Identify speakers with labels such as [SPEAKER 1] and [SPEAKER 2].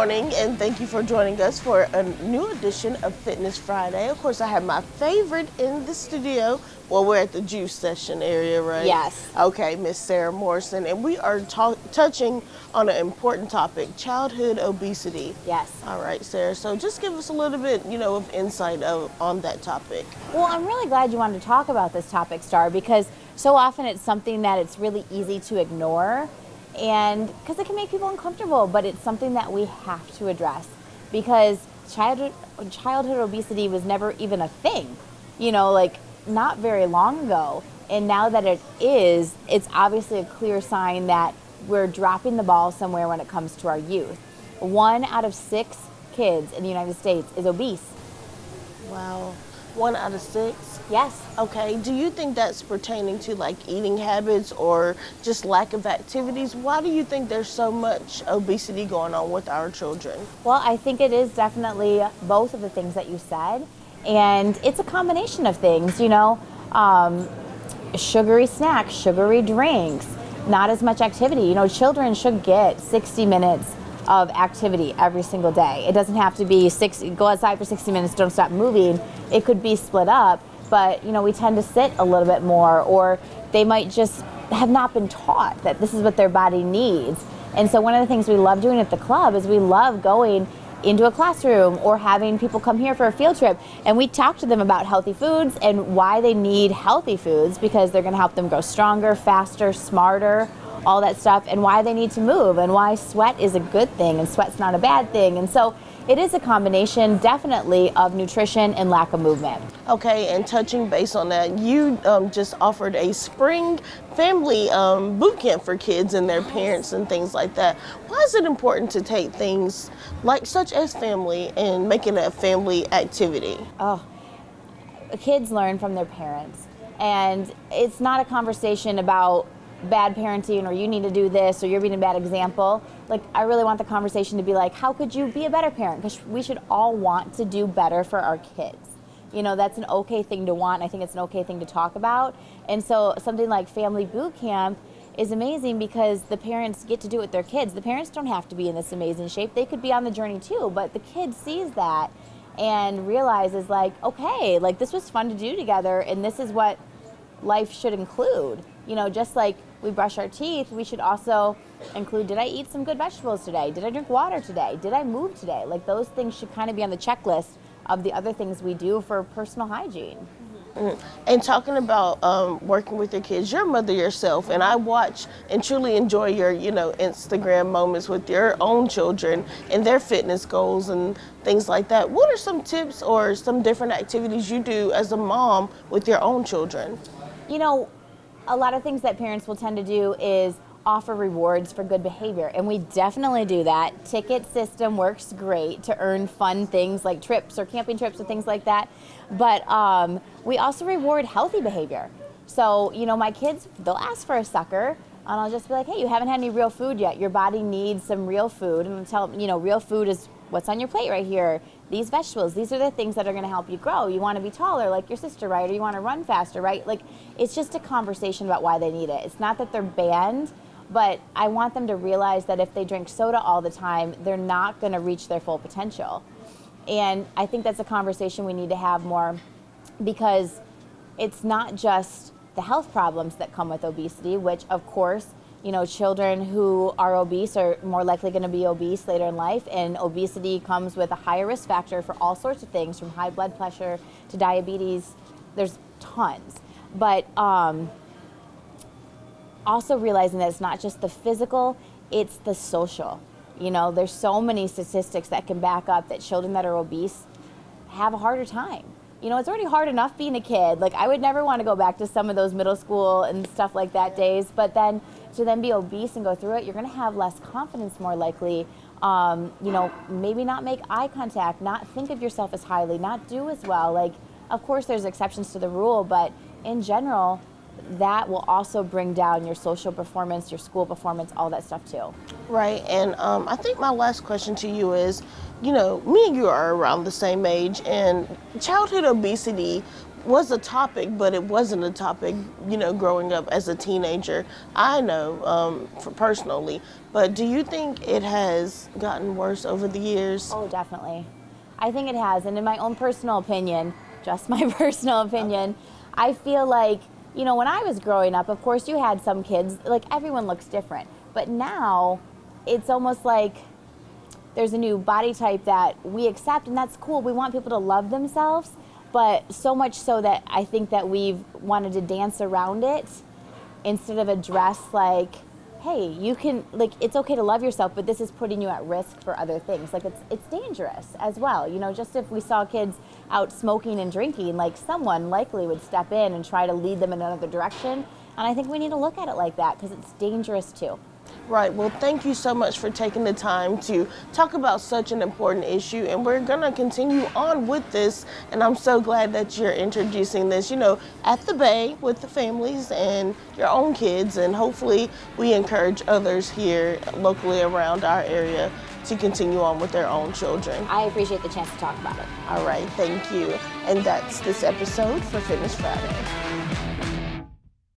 [SPEAKER 1] morning, and thank you for joining us for a new edition of Fitness Friday. Of course, I have my favorite in the studio. Well, we're at the juice session area, right?
[SPEAKER 2] Yes.
[SPEAKER 1] Okay, Miss Sarah Morrison, and we are touching on an important topic, childhood obesity.
[SPEAKER 2] Yes.
[SPEAKER 1] All right, Sarah, so just give us a little bit, of insight on that topic.
[SPEAKER 2] Well, I'm really glad you wanted to talk about this topic, Star, because so often it's something that it's really easy to ignore, and because it can make people uncomfortable, but it's something that we have to address because childhood obesity was never even a thing, not very long ago. And now that it is, it's obviously a clear sign that we're dropping the ball somewhere when it comes to our youth. 1 out of 6 kids in the United States is obese.
[SPEAKER 1] Wow. 1 out of 6?
[SPEAKER 2] Yes.
[SPEAKER 1] Okay, do you think that's pertaining to like eating habits or just lack of activities? Why do you think there's so much obesity going on with our children?
[SPEAKER 2] Well, I think it is definitely both of the things that you said, and it's a combination of things, sugary snacks, sugary drinks, not as much activity. Children should get 60 minutes of activity every single day. It doesn't have to be go outside for 60 minutes, don't stop moving. It could be split up, but we tend to sit a little bit more, or they might just have not been taught that this is what their body needs. And so one of the things we love doing at the club is we love going into a classroom or having people come here for a field trip, and we talk to them about healthy foods and why they need healthy foods, because they're going to help them grow stronger, faster, smarter, all that stuff, and why they need to move, and why sweat is a good thing and sweat's not a bad thing. And so it is a combination, definitely, of nutrition and lack of movement.
[SPEAKER 1] Okay, and touching base on that, you just offered a spring family boot camp for kids and their parents and things like that. Why is it important to take things like such as family and make it a family activity?
[SPEAKER 2] Oh, kids learn from their parents, and it's not a conversation about bad parenting or you need to do this or you're being a bad example. I really want the conversation to be like, how could you be a better parent? Because we should all want to do better for our kids. That's an okay thing to want. I think it's an okay thing to talk about. And so something like family boot camp is amazing because the parents get to do it with their kids. The parents don't have to be in this amazing shape. They could be on the journey too, but the kid sees that and realizes okay, this was fun to do together, and this is what life should include. Just like we brush our teeth, we should also include, did I eat some good vegetables today? Did I drink water today? Did I move today? Those things should kind of be on the checklist of the other things we do for personal hygiene.
[SPEAKER 1] Mm-hmm. And talking about working with your kids, you're a mother yourself, and I watch and truly enjoy your, Instagram moments with your own children and their fitness goals and things like that. What are some tips or some different activities you do as a mom with your own children?
[SPEAKER 2] A lot of things that parents will tend to do is offer rewards for good behavior, and we definitely do that. Ticket system works great to earn fun things like trips or camping trips or things like that, but we also reward healthy behavior. So, my kids, they'll ask for a sucker, and I'll just be like, hey, you haven't had any real food yet. Your body needs some real food, and I'll tell them, real food is what's on your plate right here. These vegetables, these are the things that are going to help you grow. You want to be taller like your sister, right? Or you want to run faster, right? It's just a conversation about why they need it. It's not that they're banned, but I want them to realize that if they drink soda all the time, they're not going to reach their full potential. And I think that's a conversation we need to have more, because it's not just the health problems that come with obesity, which of course, children who are obese are more likely going to be obese later in life, and obesity comes with a higher risk factor for all sorts of things, from high blood pressure to diabetes. There's tons. But also realizing that it's not just the physical, it's the social. There's so many statistics that can back up that children that are obese have a harder time. It's already hard enough being a kid. I would never want to go back to some of those middle school and stuff like that days, but then to then be obese and go through it, you're going to have less confidence, more likely. Maybe not make eye contact, not think of yourself as highly, not do as well. Of course there's exceptions to the rule, but in general, that will also bring down your social performance, your school performance, all that stuff too.
[SPEAKER 1] Right, and I think my last question to you is, me and you are around the same age, and childhood obesity, was a topic, but it wasn't a topic, you know, growing up as a teenager. I know personally, but do you think it has gotten worse over the years?
[SPEAKER 2] Oh, definitely. I think it has. And in my own personal opinion, just my personal opinion, I feel like, you know, when I was growing up, of course you had some kids, like everyone looks different. But now it's almost like there's a new body type that we accept, and that's cool. We want people to love themselves, but so much so that I think that we've wanted to dance around it instead of address like, hey, you can, like, it's okay to love yourself, but this is putting you at risk for other things. Like, it's dangerous as well. You know, just if we saw kids out smoking and drinking, like, someone likely would step in and try to lead them in another direction. And I think we need to look at it like that because it's dangerous too.
[SPEAKER 1] Right. Well, thank you so much for taking the time to talk about such an important issue. And we're going to continue on with this. And I'm so glad that you're introducing this, you know, at the Bay with the families and your own kids. And hopefully we encourage others here locally around our area to continue on with their own children.
[SPEAKER 2] I appreciate the chance to talk about it.
[SPEAKER 1] All right. Thank you. And that's this episode for Fitness Friday.